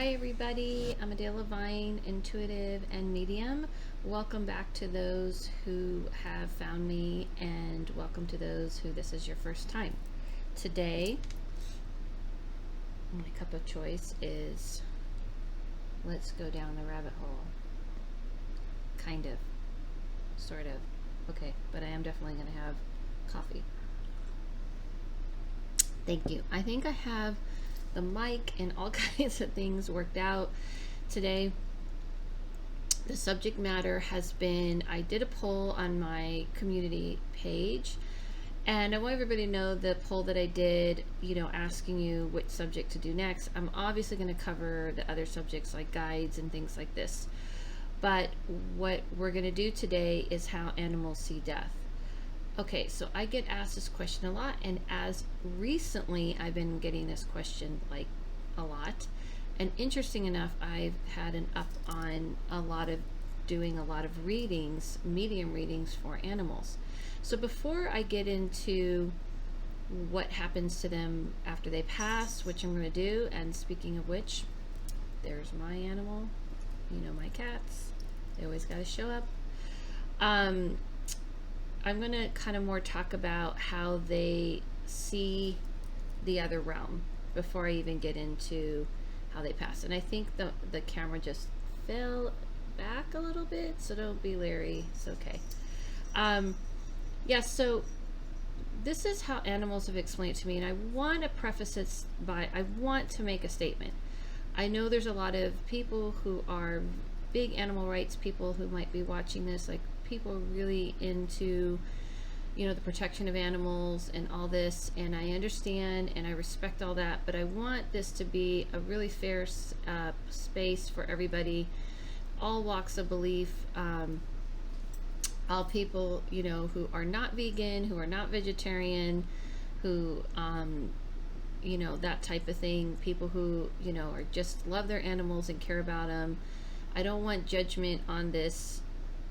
Hi everybody, I'm Adele Levine, intuitive and medium. Welcome back to those who have found me, and welcome to those who this is your first time. Today, my cup of choice is let's go down the rabbit hole. Kind of, sort of. Okay, but I am definitely going to have coffee. Thank you. I think I have the mic and all kinds of things worked out today. The subject matter has been, I did a poll on my community page, and I want everybody to know the poll that I did, asking you which subject to do next. I'm obviously going to cover the other subjects like guides and things like this. But what we're going to do today is how animals see death. Okay, so I get asked this question a lot, and as recently I've been getting this question like a lot. And interesting enough, I've had an up on doing a lot of readings, medium readings for animals. So before I get into what happens to them after they pass, which I'm going to do, and speaking of which, there's my animal, my cats, they always got to show up. I'm going to kind of more talk about how they see the other realm before I even get into how they pass. And I think the camera just fell back a little bit, so don't be leery. It's okay. So this is how animals have explained it to me, and I want to preface this by, I want to make a statement. I know there's a lot of people who are big animal rights people who might be watching this, like people really into the protection of animals and all this, and I understand and I respect all that, but I want this to be a really fair space for everybody, all walks of belief, all people who are not vegan, who are not vegetarian, who that type of thing, people who are just love their animals and care about them. I don't want judgment on this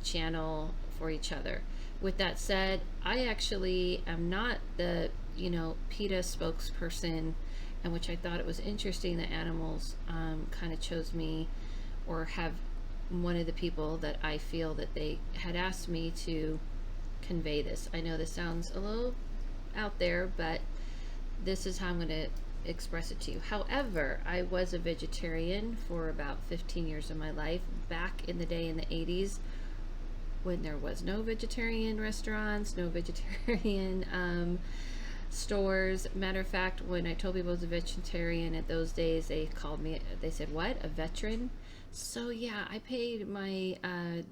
channel for each other. With that said, I actually am not the PETA spokesperson, and which I thought it was interesting that animals kind of chose me, or have one of the people that I feel that they had asked me to convey this. I know this sounds a little out there, but this is how I'm going to express it to you. However, I was a vegetarian for about 15 years of my life, back in the day in the 80s, when there was no vegetarian restaurants, no vegetarian stores. Matter of fact, when I told people I was a vegetarian at those days, they said, what, a veteran? So yeah, I paid my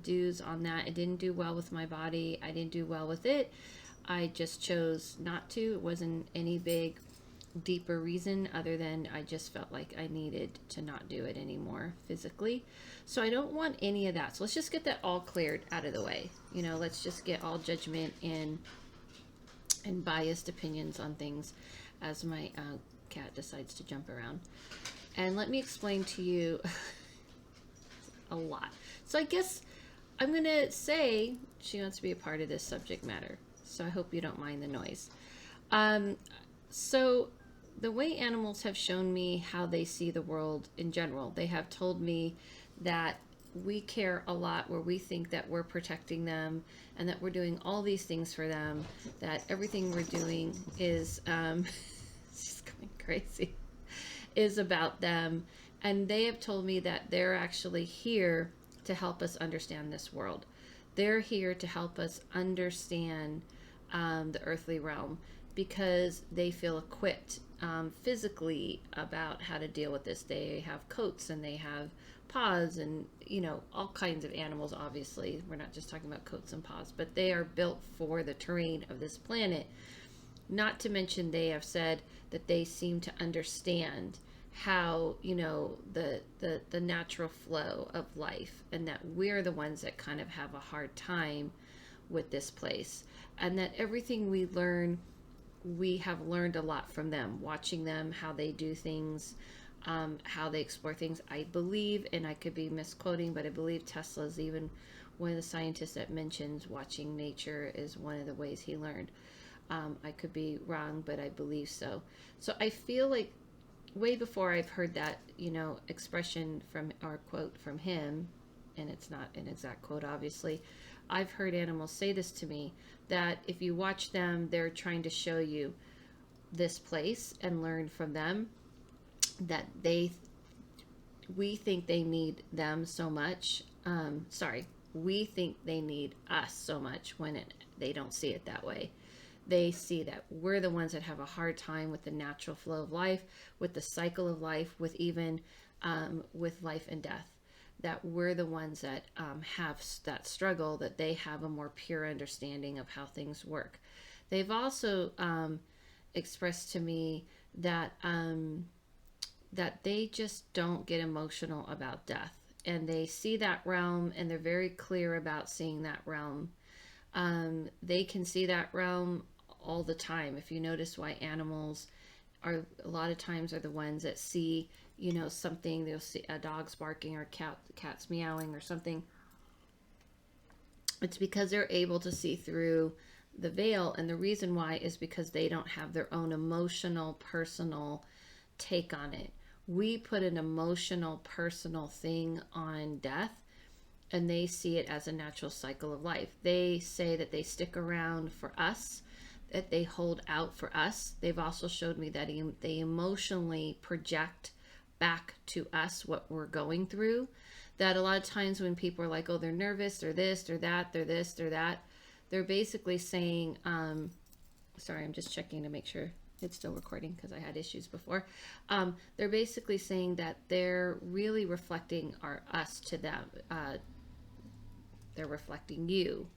dues on that. It didn't do well with my body. I didn't do well with it. I just chose not to. It wasn't any big deeper reason other than I just felt like I needed to not do it anymore physically. So I don't want any of that. So let's just get that all cleared out of the way. Let's just get all judgment and biased opinions on things as my cat decides to jump around. And let me explain to you a lot. So I guess I'm going to say she wants to be a part of this subject matter. So I hope you don't mind the noise. So the way animals have shown me how they see the world in general, they have told me that we care a lot, where we think that we're protecting them and that we're doing all these things for them, that everything we're doing is, she's going crazy, is about them. And they have told me that they're actually here to help us understand this world. They're here to help us understand the earthly realm, because they feel equipped physically about how to deal with this. They have coats and they have paws and all kinds of animals. Obviously, we're not just talking about coats and paws, but they are built for the terrain of this planet. Not to mention, they have said that they seem to understand how the natural flow of life, and that we're the ones that kind of have a hard time with this place, and that everything we learn, we have learned a lot from them, watching them, how they do things, how they explore things. I believe, and I could be misquoting, but I believe Tesla's even one of the scientists that mentions watching nature is one of the ways he learned. I could be wrong, but I believe so. So I feel like way before I've heard that, expression from, or quote from him, and it's not an exact quote, obviously, I've heard animals say this to me, that if you watch them, they're trying to show you this place and learn from them, that we think they need them so much. Sorry, we think they need us so much when they don't see it that way. They see that we're the ones that have a hard time with the natural flow of life, with the cycle of life, with even with life and death. That we're the ones that have that struggle, that they have a more pure understanding of how things work. They've also expressed to me that that they just don't get emotional about death, and they see that realm, and they're very clear about seeing that realm. They can see that realm all the time. If you notice why animals are a lot of times are the ones that see, something, they'll see a dog's barking or cat's meowing or something. It's because they're able to see through the veil, and the reason why is because they don't have their own emotional, personal take on it. We put an emotional, personal thing on death, and they see it as a natural cycle of life. They say that they stick around for us, that they hold out for us. They've also showed me that they emotionally project back to us what we're going through. That a lot of times when people are like, oh, they're nervous, they're this, they're that, they're this, they're that, they're basically saying, sorry, I'm just checking to make sure it's still recording because I had issues before. They're basically saying that they're really reflecting us to them. They're reflecting you.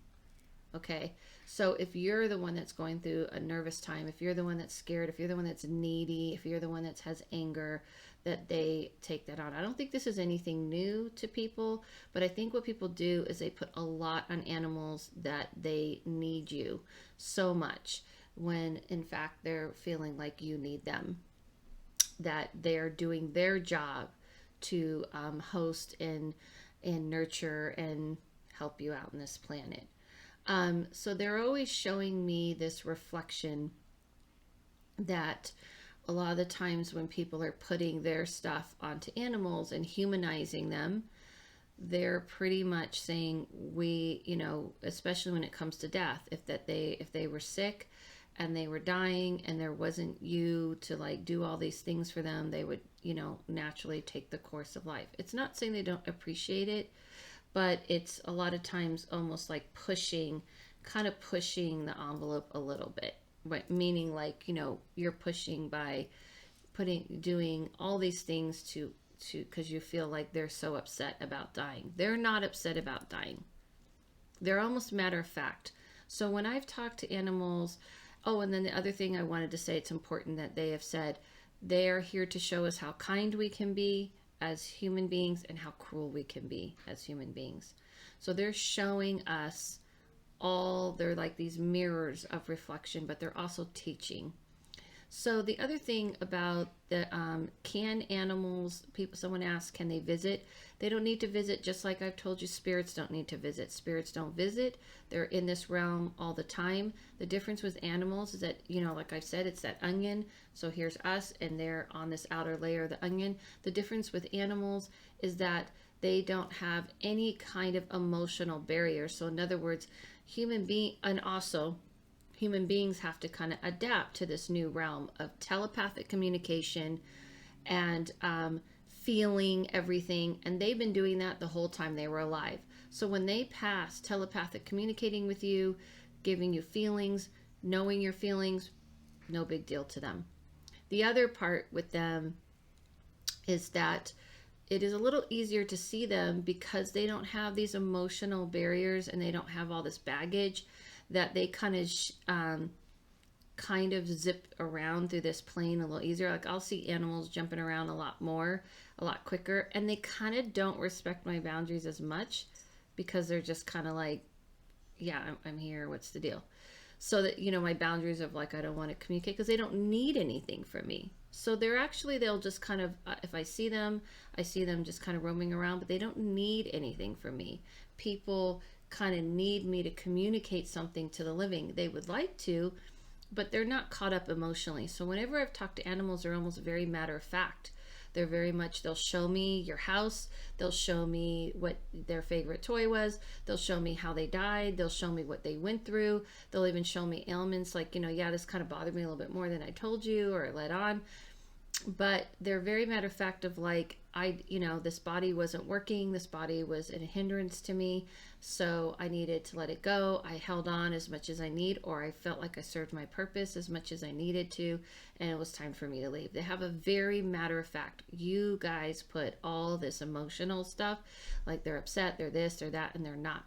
Okay, so if you're the one that's going through a nervous time, if you're the one that's scared, if you're the one that's needy, if you're the one that has anger, that they take that on. I don't think this is anything new to people, but I think what people do is they put a lot on animals, that they need you so much, when in fact they're feeling like you need them, that they're doing their job to host and nurture and help you out on this planet. So they're always showing me this reflection, that a lot of the times when people are putting their stuff onto animals and humanizing them, they're pretty much saying, we, especially when it comes to death, if they were sick and they were dying and there wasn't you to like do all these things for them, they would, naturally take the course of life. It's not saying they don't appreciate it, but it's a lot of times almost like pushing the envelope a little bit. But meaning like, you're pushing by doing all these things to because you feel like they're so upset about dying. They're not upset about dying. They're almost matter of fact. So when I've talked to animals, oh, and then the other thing I wanted to say, it's important that they have said they are here to show us how kind we can be as human beings and how cruel we can be as human beings. So they're showing us they're like these mirrors of reflection, but they're also teaching. So the other thing about the can animals, someone asked, can they visit? They don't need to visit, just like I've told you, spirits don't need to visit. Spirits don't visit. They're in this realm all the time. The difference with animals is that, like I said, it's that onion. So here's us, and they're on this outer layer of the onion. The difference with animals is that they don't have any kind of emotional barrier. So in other words, human beings have to kind of adapt to this new realm of telepathic communication and feeling everything. And they've been doing that the whole time they were alive. So when they pass telepathic communicating with you, giving you feelings, knowing your feelings, no big deal to them. The other part with them is that it is a little easier to see them because they don't have these emotional barriers and they don't have all this baggage, that they kind of zip around through this plane a little easier. Like I'll see animals jumping around a lot quicker, and they kind of don't respect my boundaries as much because they're just kind of like, yeah, I'm here, what's the deal? So that, my boundaries of like, I don't want to communicate because they don't need anything from me. So they'll just kind of, if I see them just kind of roaming around, but they don't need anything from me. People kind of need me to communicate something to the living. They would like to, but they're not caught up emotionally. So whenever I've talked to animals, they're almost very matter of fact. They're very much, they'll show me your house, they'll show me what their favorite toy was, they'll show me how they died, they'll show me what they went through, they'll even show me ailments like, yeah, this kind of bothered me a little bit more than I told you or let on. But they're very matter of fact of like, this body wasn't working, this body was a hindrance to me, so I needed to let it go. I held on as much as I need, or I felt like I served my purpose as much as I needed to, and it was time for me to leave. They have a very matter of fact. You guys put all this emotional stuff, like they're upset, they're this, they're that, and they're not.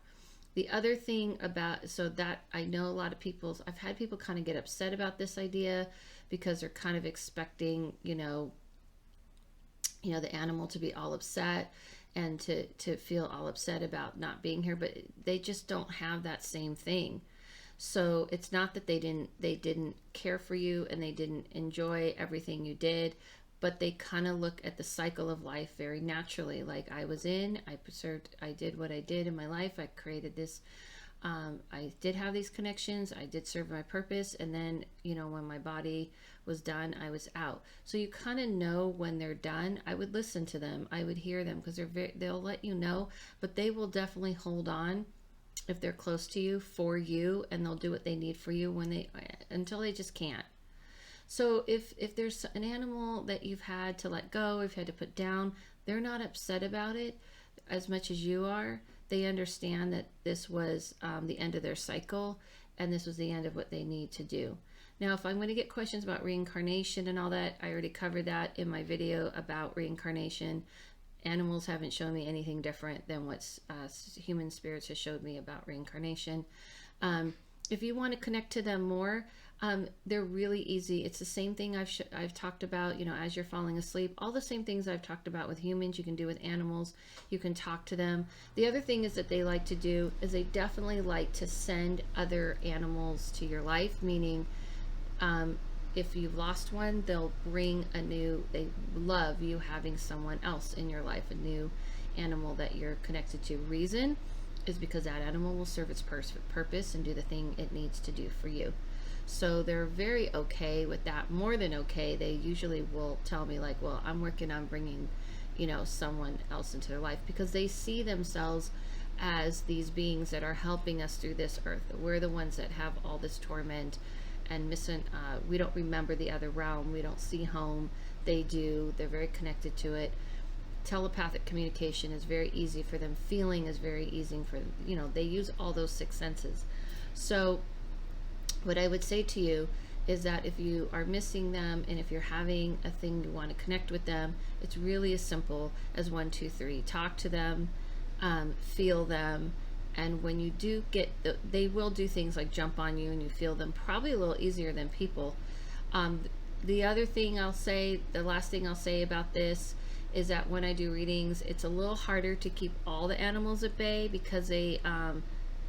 The other thing about, so that I know a lot of I've had people kind of get upset about this idea because they're kind of expecting, the animal to be all upset and to feel all upset about not being here, but they just don't have that same thing. So it's not that they didn't care for you and they didn't enjoy everything you did, but they kind of look at the cycle of life very naturally. Like I did what I did in my life. I created this. I did have these connections. I did serve my purpose. And then, when my body was done, I was out. So you kind of know when they're done. I would listen to them. I would hear them because they'll let you know, but they will definitely hold on if they're close to you for you, and they'll do what they need for you until they just can't. So if there's an animal that you've had to let go, if you had to put down, they're not upset about it as much as you are. They understand that this was the end of their cycle, and this was the end of what they need to do. Now, if I'm going to get questions about reincarnation and all that, I already covered that in my video about reincarnation. Animals haven't shown me anything different than what human spirits has showed me about reincarnation. If you want to connect to them more, they're really easy. It's the same thing I've talked about, as you're falling asleep. All the same things I've talked about with humans, you can do with animals. You can talk to them. The other thing is that they like to do is they definitely like to send other animals to your life, meaning if you've lost one, they'll bring they love you having someone else in your life, a new animal that you're connected to. Reason is because that animal will serve its purpose and do the thing it needs to do for you. So they're very okay with that, more than okay. They usually will tell me like, well, I'm working on bringing, someone else into their life, because they see themselves as these beings that are helping us through this earth. We're the ones that have all this torment and we don't remember the other realm. We don't see home. They do. They're very connected to it. Telepathic communication is very easy for them. Feeling is very easy for them. They use all those 6 senses. So what I would say to you is that if you are missing them and if you're having a thing you want to connect with them, it's really as simple as 1, 2, 3. Talk to them, feel them, and when you do they will do things like jump on you and you feel them probably a little easier than people. The other thing the last thing I'll say about this is that when I do readings, it's a little harder to keep all the animals at bay because they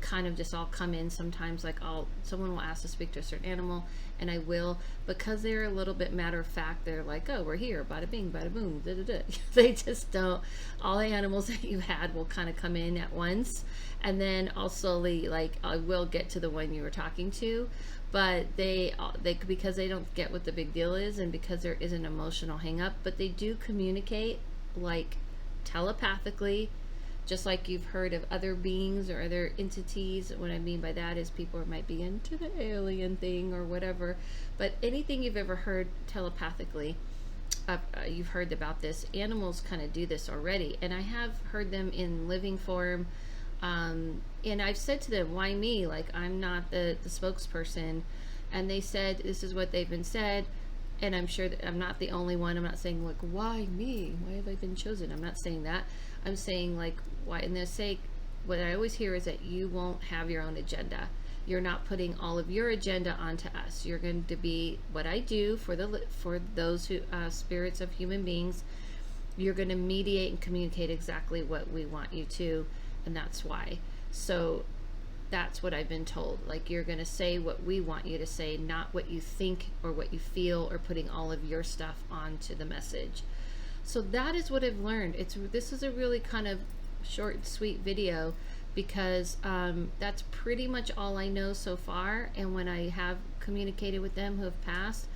kind of just all come in sometimes. Like someone will ask to speak to a certain animal and I will, because they're a little bit matter of fact. They're like, oh, we're here, bada bing, bada boom, da da da. They just don't. All the animals that you had will kind of come in at once, and then I'll slowly, I will get to the one you were talking to, but they because they don't get what the big deal is, and because there is an emotional hang up, but they do communicate telepathically, just like you've heard of other beings or other entities. What I mean by that is people might be into the alien thing or whatever, but anything you've ever heard telepathically, you've heard about this. Animals kind of do this already, and I have heard them in living form, and I've said to them, why me? I'm not the spokesperson, and they said this is what they've been said. And I'm sure that I'm not the only one. I'm not saying why me? Why have I been chosen? I'm not saying that. I'm saying why? And they say, what I always hear is that you won't have your own agenda. You're not putting all of your agenda onto us. You're going to be what I do for those who spirits of human beings. You're going to mediate and communicate exactly what we want you to, and that's why. So that's what I've been told. You're going to say what we want you to say, not what you think or what you feel, or putting all of your stuff onto the message. So that is what I've learned. This is a really kind of short and sweet video because that's pretty much all I know so far. And when I have communicated with them who have passed,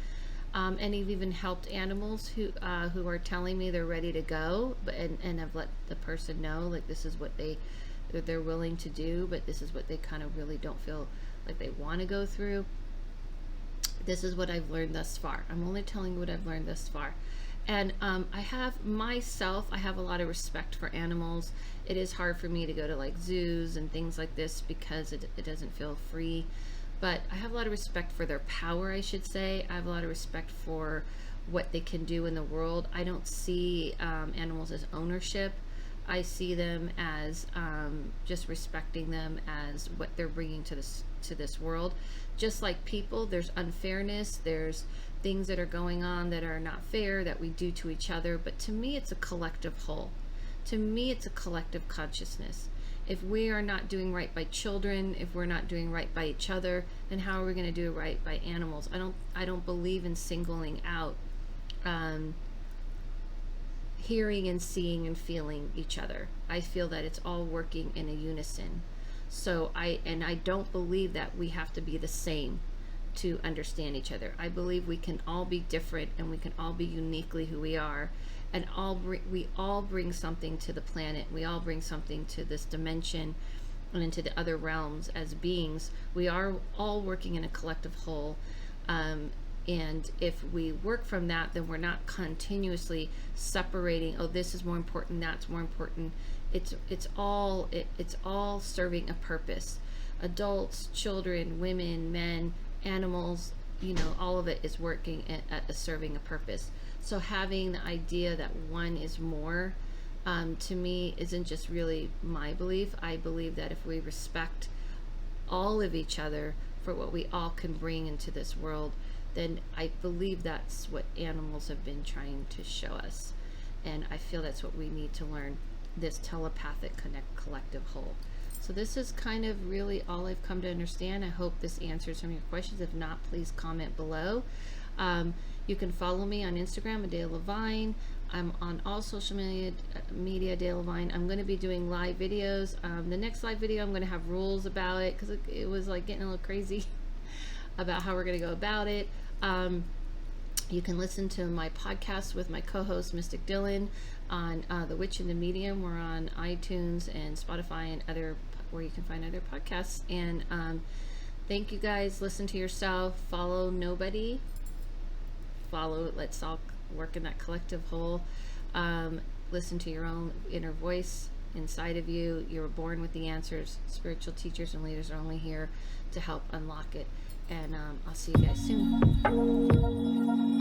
and I've even helped animals who are telling me they're ready to go, but and I've let the person know, like, this is what they're willing to do, but this is what they kind of really don't feel like they want to go through. This is what I've learned thus far. I'm only telling you what I've learned thus far. And I have a lot of respect for animals. It is hard for me to go to like zoos and things like this because it doesn't feel free. But I have a lot of respect for their power, I should say. I have a lot of respect for what they can do in the world. I don't see animals as ownership. I see them as just respecting them as what they're bringing to this world. Just like people, there's unfairness, there's things that are going on that are not fair that we do to each other, but to me it's a collective whole. To me it's a collective consciousness. If we are not doing right by children, if we're not doing right by each other, then how are we going to do right by animals? I don't believe in singling out hearing and seeing and feeling each other. I feel that it's all working in a unison. So I don't believe that we have to be the same to understand each other. I believe we can all be different and we can all be uniquely who we are, and we all bring something to the planet. We all bring something to this dimension and into the other realms as beings. We are all working in a collective whole. And if we work from that, then we're not continuously separating, oh, this is more important, that's more important. It's all serving a purpose. Adults, children, women, men, animals, all of it is working at serving a purpose. So having the idea that one is more, to me, isn't just really my belief. I believe that if we respect all of each other for what we all can bring into this world, then I believe that's what animals have been trying to show us. And I feel that's what we need to learn, this telepathic collective whole. So this is kind of really all I've come to understand. I hope this answers some of your questions. If not, please comment below. You can follow me on Instagram, Adele Levine. I'm on all social media, Adele Levine. I'm going to be doing live videos. The next live video, I'm going to have rules about it because it was like getting a little crazy about how we're going to go about it. You can listen to my podcast with my co-host Mystic Dylan on The Witch and the Medium. We're on iTunes and Spotify and other where you can find other podcasts. And thank you guys. Listen to yourself. Follow nobody. Let's all work in that collective whole. Listen to your own inner voice inside of you. You were born with the answers. Spiritual teachers and leaders are only here to help unlock it. And I'll see you guys soon.